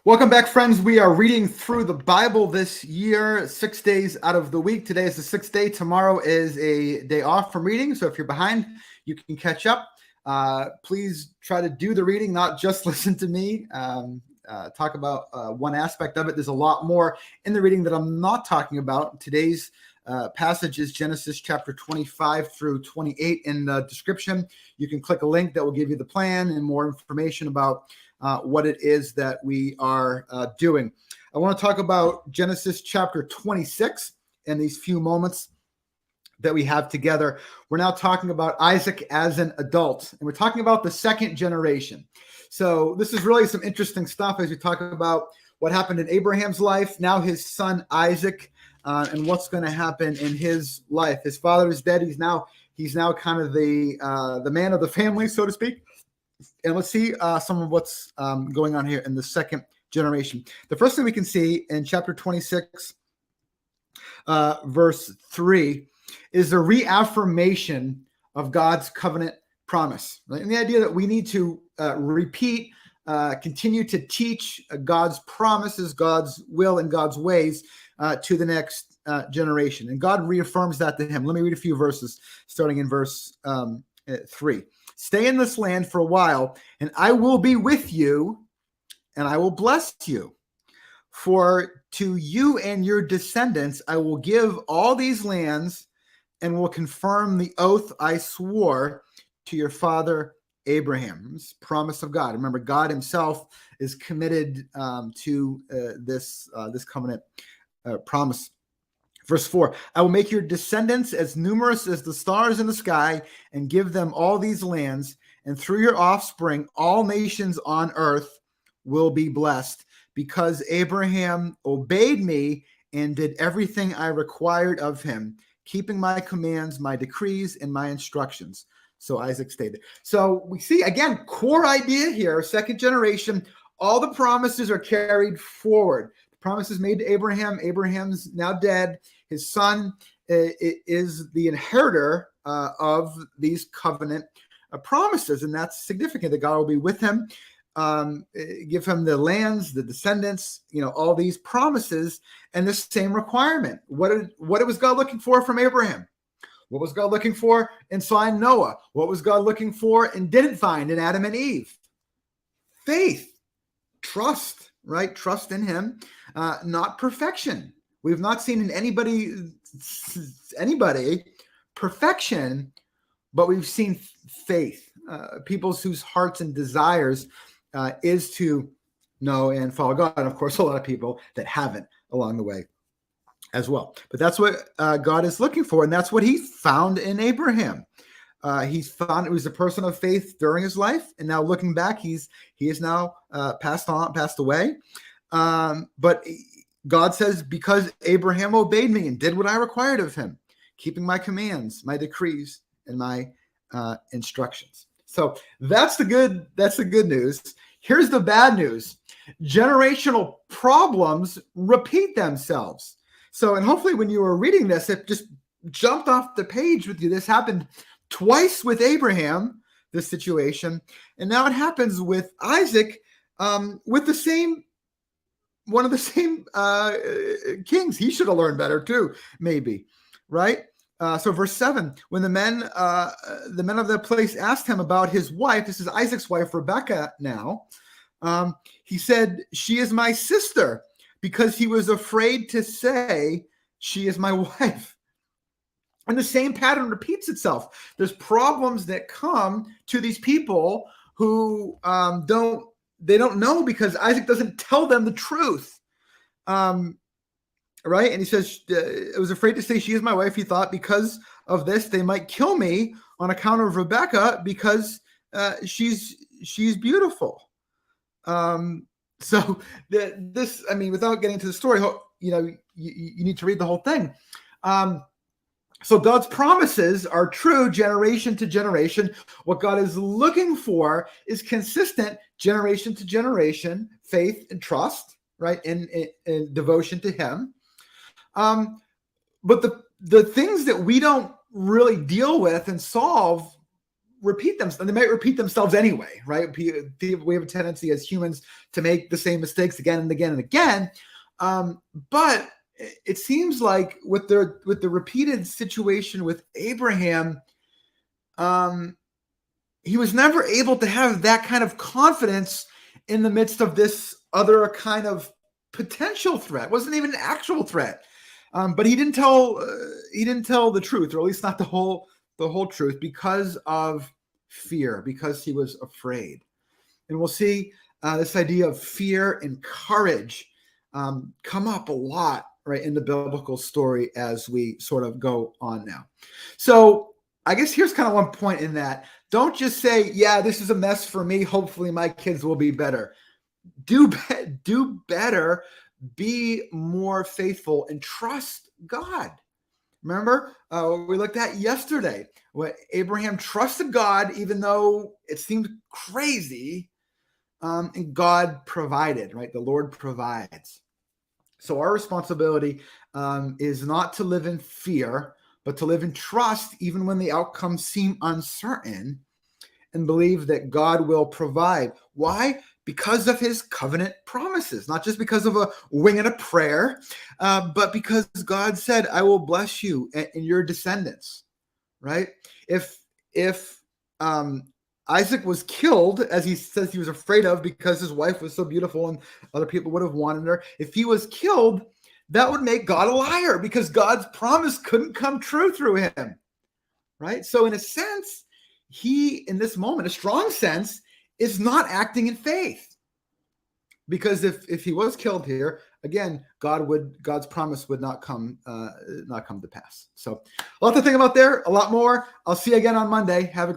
Welcome back, friends. We are reading through the Bible this year, 6 days out of the week. Today is the sixth day. Tomorrow is a day off from reading. So if you're behind, you can catch up. Please try to do the reading, not just listen to me talk about one aspect of it. There's a lot more in the reading that I'm not talking about. Today's passage is Genesis chapter 25 through 28 in the description. You can click a link that will give you the plan and more information about what it is that we are doing. I want to talk about Genesis chapter 26 in these few moments that we have together. We're now talking about Isaac as an adult, and we're talking about the second generation. So this is really some interesting stuff as we talk about what happened in Abraham's life, now his son Isaac, and what's going to happen in his life. His father is dead. He's now kind of the man of the family, so to speak. And let's see some of what's going on here in the second generation. The first thing we can see in chapter 26, verse 3, is the reaffirmation of God's covenant promise. Right? And the idea that we need to repeat, continue to teach God's promises, God's will, and God's ways to the next generation. And God reaffirms that to him. Let me read a few verses, starting in verse 3. Stay in this land for a while, and I will be with you, and I will bless you. For to you and your descendants I will give all these lands, and will confirm the oath I swore to your father Abraham. It's a promise of God. Remember, God himself is committed to this covenant promise. Verse 4, I will make your descendants as numerous as the stars in the sky and give them all these lands. And through your offspring, all nations on earth will be blessed because Abraham obeyed me and did everything I required of him, keeping my commands, my decrees, and my instructions. So Isaac stated. So we see, again, core idea here, second generation, all the promises are carried forward. The promises made to Abraham. Abraham's now dead. His son is the inheritor of these covenant promises, and that's significant that God will be with him, give him the lands, the descendants, all these promises, and the same requirement. What was God looking for from Abraham? What was God looking for and saw in Noah? What was God looking for and didn't find in Adam and Eve? Faith, trust, right? Trust in him, not perfection. We've not seen in anybody perfection, but we've seen faith. People whose hearts and desires is to know and follow God. And of course, a lot of people that haven't along the way as well. But that's what God is looking for, and that's what he found in Abraham. He found it was a person of faith during his life, and now looking back, he is now passed away. But God says, because Abraham obeyed me and did what I required of him, keeping my commands, my decrees, and my instructions. So that's the good news. Here's the bad news. Generational problems repeat themselves. So, and hopefully when you were reading this, it just jumped off the page with you. This happened twice with Abraham, this situation. And now it happens with Isaac, with one of the same kings. He should have learned better too, maybe, right? So verse 7, when the men of the place asked him about his wife, this is Isaac's wife, Rebekah now, he said, she is my sister, because he was afraid to say, she is my wife. And the same pattern repeats itself. There's problems that come to these people who don't know, because Isaac doesn't tell them the truth. Right? And he says, I was afraid to say she is my wife. He thought because of this, they might kill me on account of Rebekah, because she's beautiful. So this, without getting into the story, you need to read the whole thing. So God's promises are true generation to generation. What God is looking for is consistent generation to generation faith and trust, right? In devotion to him. But the things that we don't really deal with and solve repeat themselves. They might repeat themselves anyway, right? We have a tendency as humans to make the same mistakes again and again and again. But it seems like with the repeated situation with Abraham, he was never able to have that kind of confidence in the midst of this other kind of potential threat. It wasn't even an actual threat, but he didn't tell the truth, or at least not the whole truth, because of fear, because he was afraid. And we'll see this idea of fear and courage come up a lot, right, in the biblical story as we sort of go on now. So I guess here's kind of one point in that. Don't just say, yeah, this is a mess for me. Hopefully my kids will be better. Do better, be more faithful, and trust God. Remember, we looked at yesterday, what Abraham trusted God, even though it seemed crazy, and God provided, right? The Lord provides. So our responsibility is not to live in fear, but to live in trust, even when the outcomes seem uncertain, and believe that God will provide. Why? Because of his covenant promises, not just because of a wing and a prayer, but because God said, I will bless you and your descendants, right? If Isaac was killed, as he says he was afraid of because his wife was so beautiful and other people would have wanted her, if he was killed, that would make God a liar because God's promise couldn't come true through him, right? So in a sense, he, in this moment, a strong sense, is not acting in faith. Because if he was killed here, again, God's promise would not come to pass. So a lot to think about there, a lot more. I'll see you again on Monday. Have a great